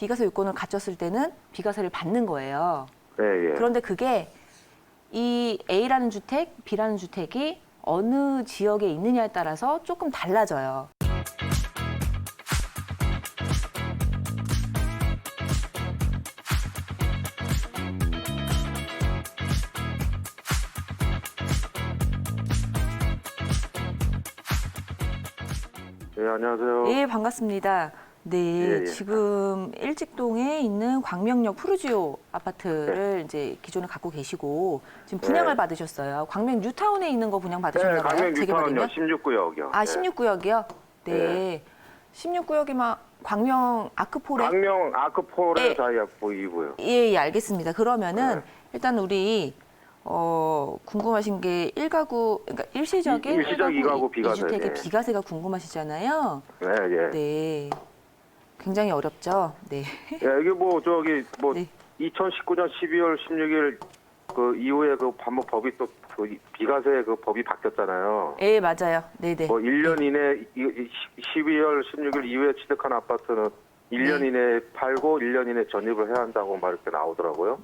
비과세 요건을 갖췄을 때는 비과세를 받는 거예요. 예, 예. 그런데 그게 이 A라는 주택, B라는 주택이 어느 지역에 있느냐에 따라서 조금 달라져요. 예, 안녕하세요. 네, 반갑습니다. 네, 예, 예. 지금 일직동에 있는 광명역 푸르지오 아파트를 이제 기존에 갖고 계시고 지금 분양을 예. 받으셨어요. 광명 뉴타운에 있는 거 분양 네, 받으셨나 봐요? 강명 재개발이면? 뉴타운요, 16구역이요. 아, 16구역이요? 네. 예. 16구역이면 광명 아크포레? 강명 아크포레 예. 사이에 보이고요. 예, 예, 알겠습니다. 그러면은 네. 일단 우리 궁금하신 게 1가구, 그러니까 일시적인 일시적 2가구 비과세, 2주택의 네. 비과세가 궁금하시잖아요. 네, 예. 네. 굉장히 어렵죠? 네. 예, 이게 네. 2019년 12월 16일 그 이후에 그 반복 법이 또 그 비과세 그 법이 바뀌었잖아요. 예, 맞아요. 네네. 뭐 1년 이내 12월 16일 이후에 취득한 아파트는 1년 네. 이내에 팔고 1년 이내에 전입을 해야 한다고 막 이렇게 나오더라고요.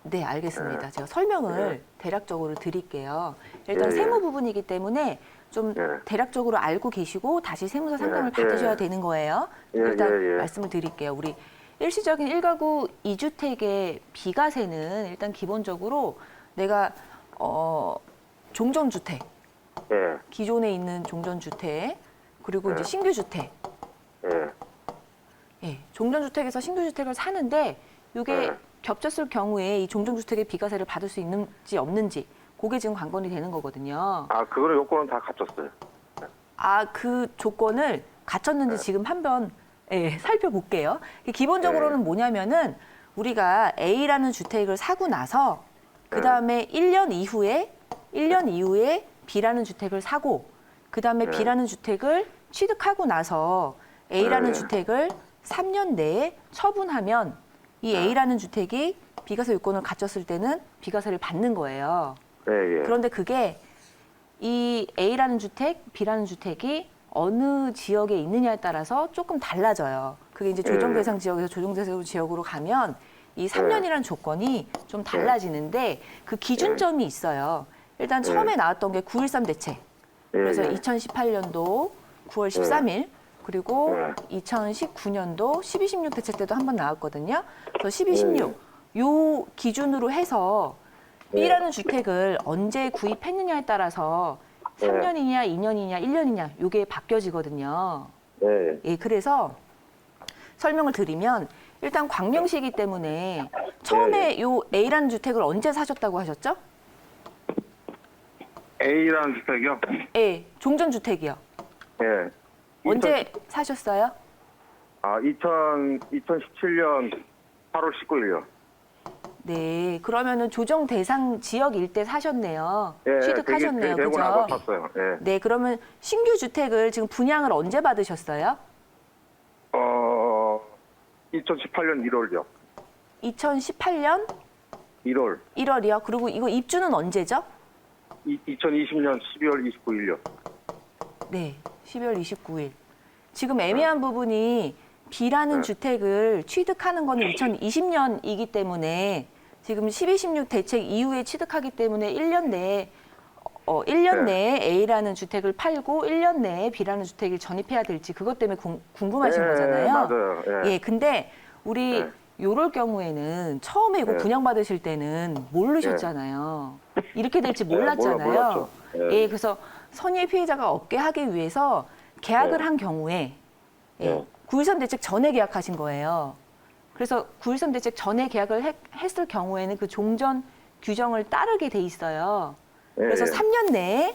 네, 알겠습니다. 네. 제가 설명을 네. 대략적으로 드릴게요. 일단 예, 예. 세무 부분이기 때문에 좀 예. 대략적으로 알고 계시고 다시 세무사 상담을 예, 받으셔야 예. 되는 거예요. 예, 일단 예, 예. 말씀을 드릴게요. 우리 일시적인 1가구 2주택의 비과세는 일단 기본적으로 내가 종전주택, 예, 기존에 있는 종전주택, 그리고 이제 예. 신규주택, 예. 예, 종전주택에서 신규주택을 사는데 이게 네. 겹쳤을 경우에 이 종전주택의 비과세를 받을 수 있는지 없는지 그게 지금 관건이 되는 거거든요. 아, 그거는 요건은 다 갖췄어요. 아, 그 조건을 갖췄는지 네. 지금 한번 살펴볼게요. 기본적으로는 뭐냐면은 우리가 A라는 주택을 사고 나서 그 다음에 1년 이후에 B라는 주택을 사고 그 다음에 네. B라는 주택을 취득하고 나서 A라는 네. 주택을 3년 내에 처분하면 이 A라는 주택이 비과세 요건을 갖췄을 때는 비과세를 받는 거예요. 예, 예. 그런데 그게 이 A라는 주택, B라는 주택이 어느 지역에 있느냐에 따라서 조금 달라져요. 그게 이제 조정 대상 지역에서 조정 대상 지역으로 가면 이 3년이라는 조건이 좀 달라지는데 그 기준점이 있어요. 일단 처음에 나왔던 게 9.13 대책. 그래서 2018년도 9월 13일 그리고 2019년도 12.16 대책 때도 한 번 나왔거든요. 그래서 12.16 요 기준으로 해서 B라는 주택을 언제 구입했느냐에 따라서 3년이냐, 2년이냐, 1년이냐 요게 바뀌어지거든요. 네. 예, 그래서 설명을 드리면 일단 광명시이기 때문에 처음에 요 A라는 주택을 언제 사셨다고 하셨죠? A라는 주택이요? 예, 종전주택이요. 예. 언제 사셨어요? 2017년 8월 19일요. 네, 그러면은 조정 대상 지역 일대 사셨네요. 예, 취득하셨네요, 되고 나서 그죠? 샀어요. 예. 네, 그러면 신규 주택을 지금 분양을 언제 받으셨어요? 2018년 1월요. 2018년 1월. 1월이요. 그리고 이거 입주는 언제죠? 2020년 12월 29일요. 네, 12월 29일. 지금 애매한 부분이 B라는 주택을 취득하는 거는 2020년이기 때문에 지금 12.16 대책 이후에 취득하기 때문에 1년 내에 1년 내에 A라는 주택을 팔고 1년 내에 B라는 주택을 전입해야 될지 그것 때문에 궁금하신 거잖아요. 맞아요. 예. 예, 근데 우리 요럴 경우에는 처음에 이거 분양받으실 때는 모르셨잖아요. 이렇게 될지 몰랐잖아요. 몰랐죠. 예, 그래서 선의의 피해자가 없게 하기 위해서 계약을 한 경우에 9.13 대책 전에 계약하신 거예요. 그래서 9.13 대책 전에 계약을 했을 경우에는 그 종전 규정을 따르게 돼 있어요. 그래서 3년 내에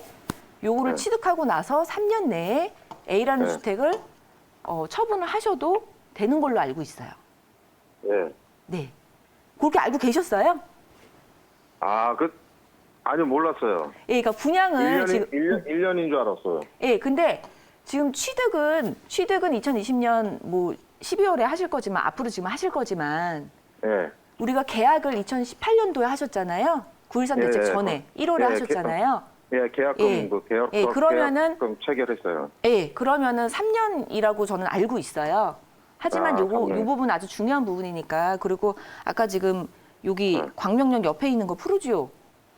요거를 취득하고 나서 3년 내에 A라는 주택을 처분을 하셔도 되는 걸로 알고 있어요. 예. 네. 그렇게 알고 계셨어요? 아니요, 몰랐어요. 예, 그러니까 분양을 지금 1년인 줄 알았어요. 예, 근데 지금 취득은 2020년 뭐 12월에 하실 거지만 앞으로 지금 하실 거지만 예. 우리가 계약을 2018년도에 하셨잖아요. 9.13 대책 전에 1월에 하셨잖아요. 계약금 그러면은 계약금 체결했어요. 예, 그러면은 3년이라고 저는 알고 있어요. 하지만 요 3년. 부분 아주 중요한 부분이니까. 그리고 아까 지금 여기 광명역 옆에 있는 거 푸르지오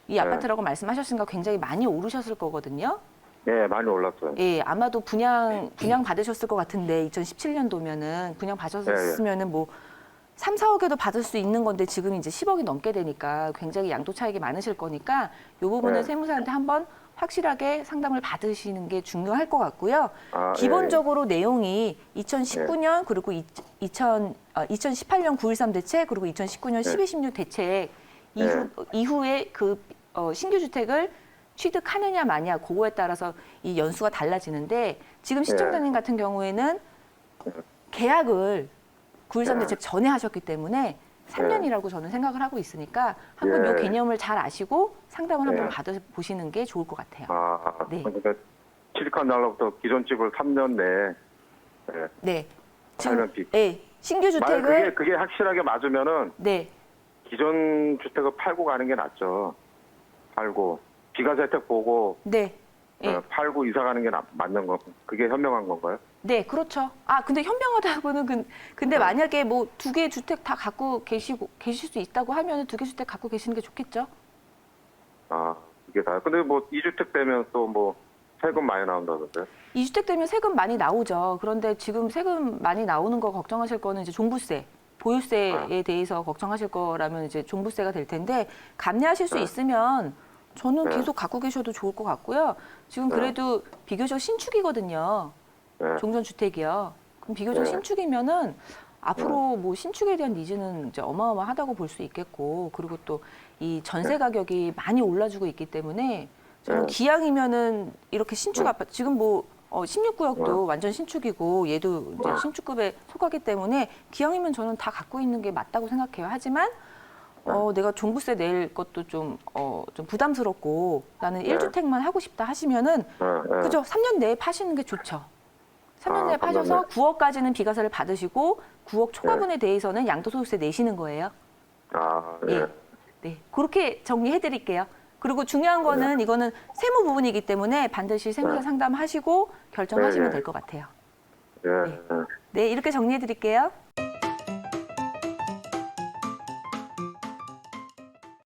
이 아파트라고 말씀하셨으니까 굉장히 많이 오르셨을 거거든요. 예, 많이 올랐어요. 예, 아마도 분양 받으셨을 것 같은데 2017년도면은 분양 받으셨으면은 뭐 3, 4억에도 받을 수 있는 건데 지금 이제 10억이 넘게 되니까 굉장히 양도 차익이 많으실 거니까 이 부분은 네. 세무사한테 한번 확실하게 상담을 받으시는 게 중요할 것 같고요. 아, 기본적으로 내용이 2019년 그리고 2018년 9.13 대책 그리고 2019년 12.16 대책 이후에 그 신규 주택을 취득하느냐 마냐 그거에 따라서 이 연수가 달라지는데 지금 시청자님 같은 경우에는 계약을 9.13 대책 전에 하셨기 때문에 3년이라고 저는 생각을 하고 있으니까 한번 이 개념을 잘 아시고 상담을 한번 받아보시는 게 좋을 것 같아요. 아, 네. 그러니까 취득한 날로부터 기존 집을 3년 내에 네. 살면 빚. 네. 신규 주택을 그게 확실하게 맞으면은 네. 기존 주택을 팔고 가는 게 낫죠. 팔고 비과세 혜택 보고 네. 네. 팔고 이사 가는 게 맞는 거. 그게 현명한 건가요? 네, 그렇죠. 아, 근데 현명하다고는 근데 만약에 뭐 2개 주택 다 갖고 계실 수 있다고 하면 2개 주택 갖고 계시는 게 좋겠죠? 아, 이게 다. 근데 뭐 2주택 되면 또 뭐 세금 많이 나온다던데. 2주택 되면 세금 많이 나오죠. 그런데 지금 세금 많이 나오는 거 걱정하실 거는 이제 종부세, 보유세에 대해서 걱정하실 거라면 이제 종부세가 될 텐데 감내하실 수 있으면 저는 계속 갖고 계셔도 좋을 것 같고요. 지금 그래도 비교적 신축이거든요. 종전주택이요. 그럼 비교적 신축이면은 앞으로 뭐 신축에 대한 니즈는 이제 어마어마하다고 볼 수 있겠고, 그리고 또 이 전세 가격이 많이 올라주고 있기 때문에 저는 기왕이면은 이렇게 신축 아파트 지금 뭐 16구역도 완전 신축이고 얘도 이제 신축급에 속하기 때문에 기왕이면 저는 다 갖고 있는 게 맞다고 생각해요. 하지만 내가 종부세 낼 것도 좀 부담스럽고 나는 1주택만 하고 싶다 하시면은 그죠? 3년 내에 파시는 게 좋죠. 3년 내에 파셔서 9억까지는 비과세를 받으시고 9억 초과분에 대해서는 양도소득세 내시는 거예요. 아, 예. 네. 그렇게 정리해 드릴게요. 그리고 중요한 거는 이거는 세무 부분이기 때문에 반드시 세무사 상담하시고 결정하시면 될 것 같아요. 예. 네, 이렇게 정리해 드릴게요.